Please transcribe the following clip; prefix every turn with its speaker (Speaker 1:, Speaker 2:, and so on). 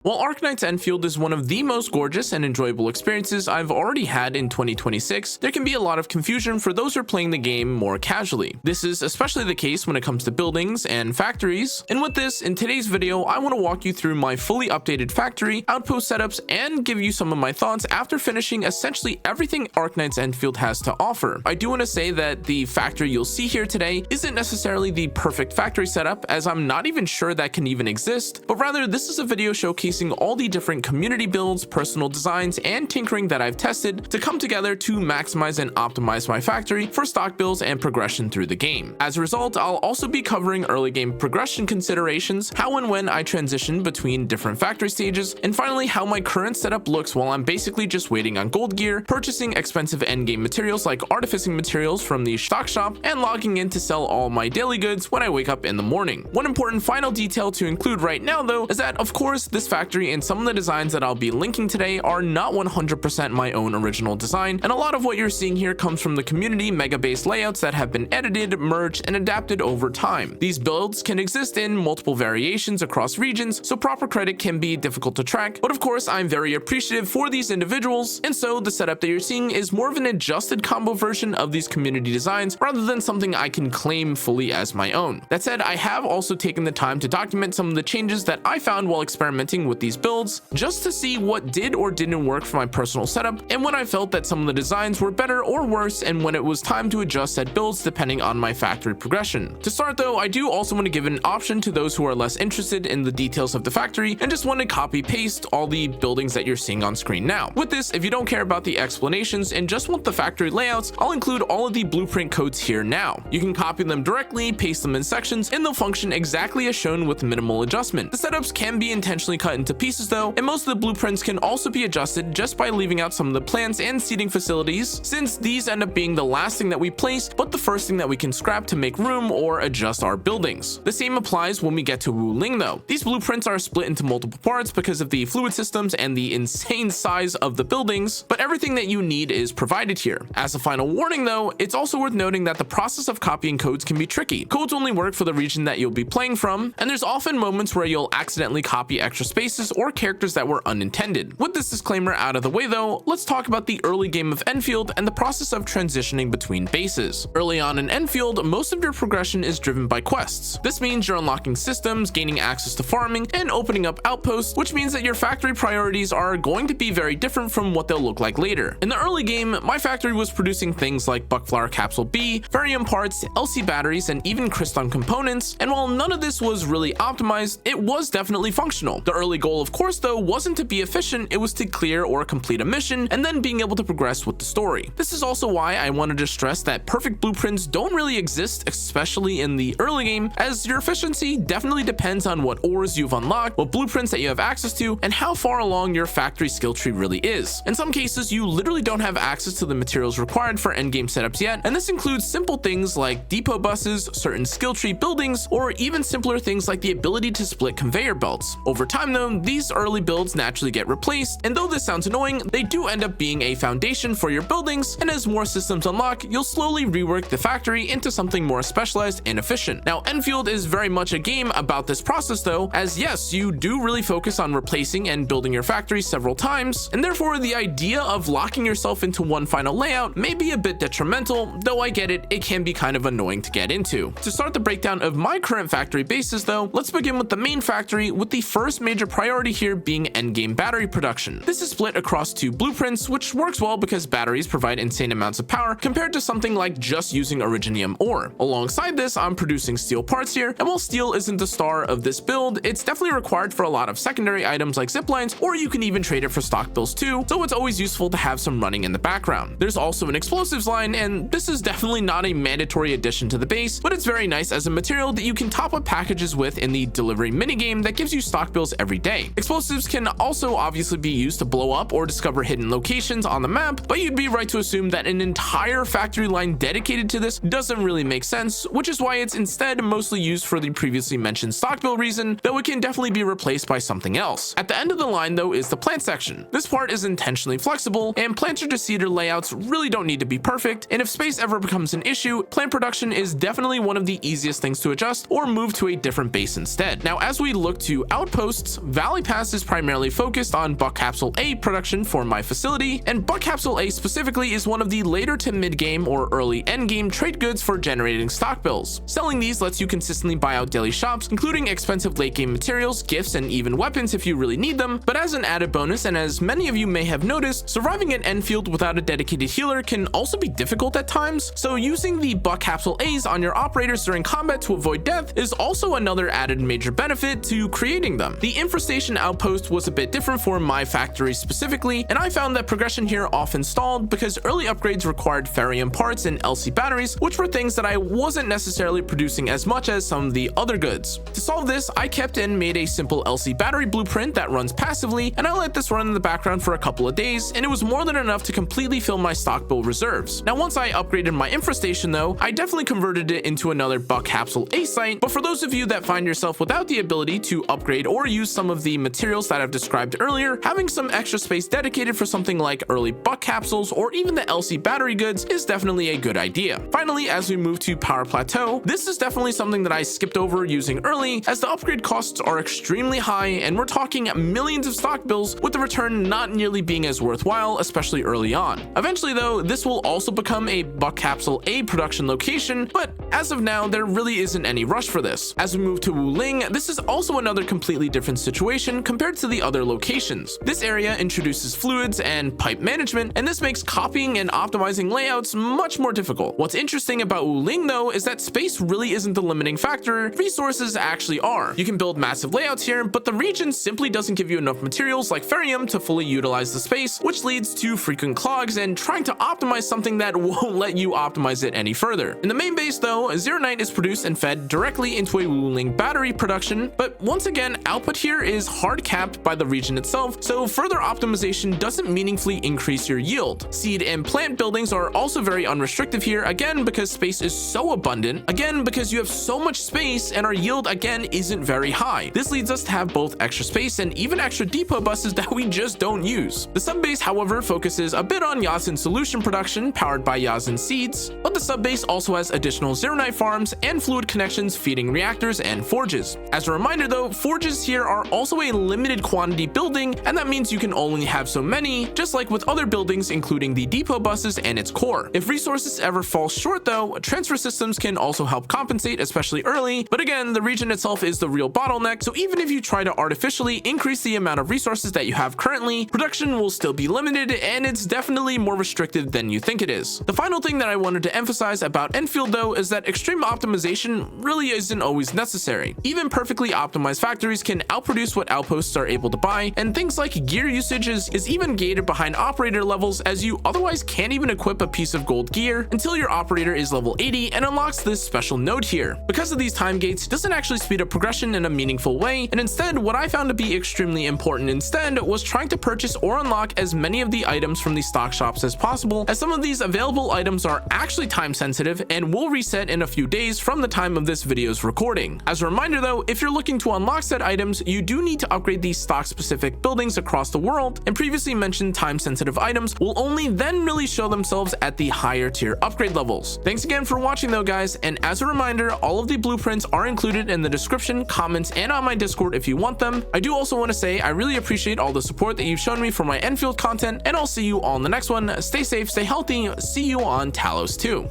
Speaker 1: While Arknights Endfield is one of the most gorgeous and enjoyable experiences I've already had in 2026, there can be a lot of confusion for those who are playing the game more casually. This is especially the case when it comes to buildings and factories, and with this, in today's video, I want to walk you through my fully updated factory, outpost setups, and give you some of my thoughts after finishing essentially everything Arknights Endfield has to offer. I do want to say that the factory you'll see here today isn't necessarily the perfect factory setup, as I'm not even sure that can even exist, but rather this is a video showcasing all the different community builds, personal designs, and tinkering that I've tested to come together to maximize and optimize my factory for stock builds and progression through the game. As a result, I'll also be covering early game progression considerations, how and when I transition between different factory stages, and finally how my current setup looks while I'm basically just waiting on gold gear, purchasing expensive endgame materials like artificing materials from the stock shop, and logging in to sell all my daily goods when I wake up in the morning. One important final detail to include right now though is that of course this factory and some of the designs that I'll be linking today are not 100% my own original design, and a lot of what you're seeing here comes from the community mega-based layouts that have been edited, merged, and adapted over time. These builds can exist in multiple variations across regions, so proper credit can be difficult to track, but of course I'm very appreciative for these individuals, and so the setup that you're seeing is more of an adjusted combo version of these community designs rather than something I can claim fully as my own. That said, I have also taken the time to document some of the changes that I found while experimenting with these builds, just to see what did or didn't work for my personal setup, and when I felt that some of the designs were better or worse, and when it was time to adjust said builds depending on my factory progression. To start though, I do also want to give an option to those who are less interested in the details of the factory and just want to copy paste all the buildings that you're seeing on screen now. With this, if you don't care about the explanations and just want the factory layouts, I'll include all of the blueprint codes here now. You can copy them directly, paste them in sections, and they'll function exactly as shown with minimal adjustment. The setups can be intentionally cut into pieces though, and most of the blueprints can also be adjusted just by leaving out some of the plants and seating facilities, since these end up being the last thing that we place but the first thing that we can scrap to make room or adjust our buildings. The same applies when we get to Wuling though. These blueprints are split into multiple parts because of the fluid systems and the insane size of the buildings, but everything that you need is provided here. As a final warning though, it's also worth noting that the process of copying codes can be tricky. Codes only work for the region that you'll be playing from, and there's often moments where you'll accidentally copy extra spaces or characters that were unintended. With this disclaimer out of the way though, let's talk about the early game of Endfield and the process of transitioning between bases. Early on in Endfield, most of your progression is driven by quests. This means you're unlocking systems, gaining access to farming, and opening up outposts, which means that your factory priorities are going to be very different from what they'll look like later. In the early game, my factory was producing things like Buckflower Capsule B, Varium parts, LC batteries, and even Cryston components, and while none of this was really optimized, it was definitely functional. The early goal of course though wasn't to be efficient, it was to clear or complete a mission and then being able to progress with the story. This is also why I wanted to stress that perfect blueprints don't really exist, especially in the early game, as your efficiency definitely depends on what ores you've unlocked, what blueprints that you have access to, and how far along your factory skill tree really is. In some cases, you literally don't have access to the materials required for endgame setups yet, and this includes simple things like depot buses, certain skill tree buildings, or even simpler things like the ability to split conveyor belts. Over time though, these early builds naturally get replaced, and though this sounds annoying, they do end up being a foundation for your buildings, and as more systems unlock, you'll slowly rework the factory into something more specialized and efficient. Now, Endfield is very much a game about this process though, as yes, you do really focus on replacing and building your factory several times, and therefore the idea of locking yourself into one final layout may be a bit detrimental, though I get it, it can be kind of annoying to get into. To start the breakdown of my current factory bases though, let's begin with the main factory, with the first major priority here being endgame battery production. This is split across two blueprints, which works well because batteries provide insane amounts of power compared to something like just using originium ore. Alongside this, I'm producing steel parts here, and while steel isn't the star of this build, it's definitely required for a lot of secondary items like ziplines, or you can even trade it for stock builds too, so it's always useful to have some running in the background. There's also an explosives line, and this is definitely not a mandatory addition to the base, but it's very nice as a material that you can top up packages with in the delivery minigame that gives you stock builds every day. Explosives can also obviously be used to blow up or discover hidden locations on the map, but you'd be right to assume that an entire factory line dedicated to this doesn't really make sense, which is why it's instead mostly used for the previously mentioned stock build reason, though it can definitely be replaced by something else. At the end of the line though is the plant section. This part is intentionally flexible, and planter to seeder layouts really don't need to be perfect, and if space ever becomes an issue, plant production is definitely one of the easiest things to adjust or move to a different base instead. Now as we look to outposts, Valley Pass is primarily focused on Buck Capsule A production for my facility, and Buck Capsule A specifically is one of the later to mid-game or early endgame trade goods for generating stock bills. Selling these lets you consistently buy out daily shops, including expensive late-game materials, gifts, and even weapons if you really need them, but as an added bonus, and as many of you may have noticed, surviving at Endfield without a dedicated healer can also be difficult at times, so using the Buck Capsule A's on your operators during combat to avoid death is also another added major benefit to creating them. The Infestation outpost was a bit different for my factory specifically, and I found that progression here often stalled because early upgrades required ferrium parts and LC batteries, which were things that I wasn't necessarily producing as much as some of the other goods. To solve this, I kept and made a simple LC battery blueprint that runs passively, and I let this run in the background for a couple of days, and it was more than enough to completely fill my stock bill reserves. Now, once I upgraded my Infestation though, I definitely converted it into another Buck Capsule A site, but for those of you that find yourself without the ability to upgrade or use some of the materials that I've described earlier, having some extra space dedicated for something like early Buck Capsules or even the LC battery goods is definitely a good idea. Finally, as we move to Power Plateau, this is definitely something that I skipped over using early, as the upgrade costs are extremely high and we're talking millions of stock bills, with the return not nearly being as worthwhile, especially early on. Eventually though, this will also become a Buck Capsule A production location, but as of now, there really isn't any rush for this. As we move to Wuling, this is also another completely different situation compared to the other locations. This area introduces fluids and pipe management, and this makes copying and optimizing layouts much more difficult. What's interesting about Wuling though is that space really isn't the limiting factor, resources actually are. You can build massive layouts here, but the region simply doesn't give you enough materials like ferrium to fully utilize the space, which leads to frequent clogs and trying to optimize something that won't let you optimize it any further. In the main base though, Zeronite is produced and fed directly into a Wuling battery production, but once again, output here is hard capped by the region itself, so further optimization doesn't meaningfully increase your yield. Seed and plant buildings are also very unrestricted here, again because space is so abundant, again because you have so much space and our yield again isn't very high. This leads us to have both extra space and even extra depot buses that we just don't use. The subbase, however, focuses a bit on Yasin solution production powered by Yasin seeds, but the subbase also has additional Zeronite farms and fluid connections feeding reactors and forges. As a reminder though, forges here are also a limited quantity building, and that means you can only have so many, just like with other buildings including the depot buses and its core. If resources ever fall short though, transfer systems can also help compensate, especially early, but again, the region itself is the real bottleneck, so even if you try to artificially increase the amount of resources that you have currently, production will still be limited, and it's definitely more restricted than you think it is. The final thing that I wanted to emphasize about Endfield though is that extreme optimization really isn't always necessary. Even perfectly optimized factories can outproduce what outposts are able to buy, and things like gear usage is even gated behind operator levels, as you otherwise can't even equip a piece of gold gear until your operator is level 80 and unlocks this special node here. Because of these time gates, it doesn't actually speed up progression in a meaningful way, and instead what I found to be extremely important instead was trying to purchase or unlock as many of the items from the stock shops as possible, as some of these available items are actually time sensitive and will reset in a few days from the time of this video's recording. As a reminder though, if you're looking to unlock said items, you do need to upgrade these stock specific buildings across the world, and previously mentioned time sensitive items will only then really show themselves at the higher tier upgrade levels. Thanks again for watching though guys, and as a reminder, all of the blueprints are included in the description, comments, and on my Discord if you want them. I do also want to say I really appreciate all the support that you've shown me for my Endfield content, and I'll see you all in the next one. Stay safe, stay healthy, see you on Talos 2.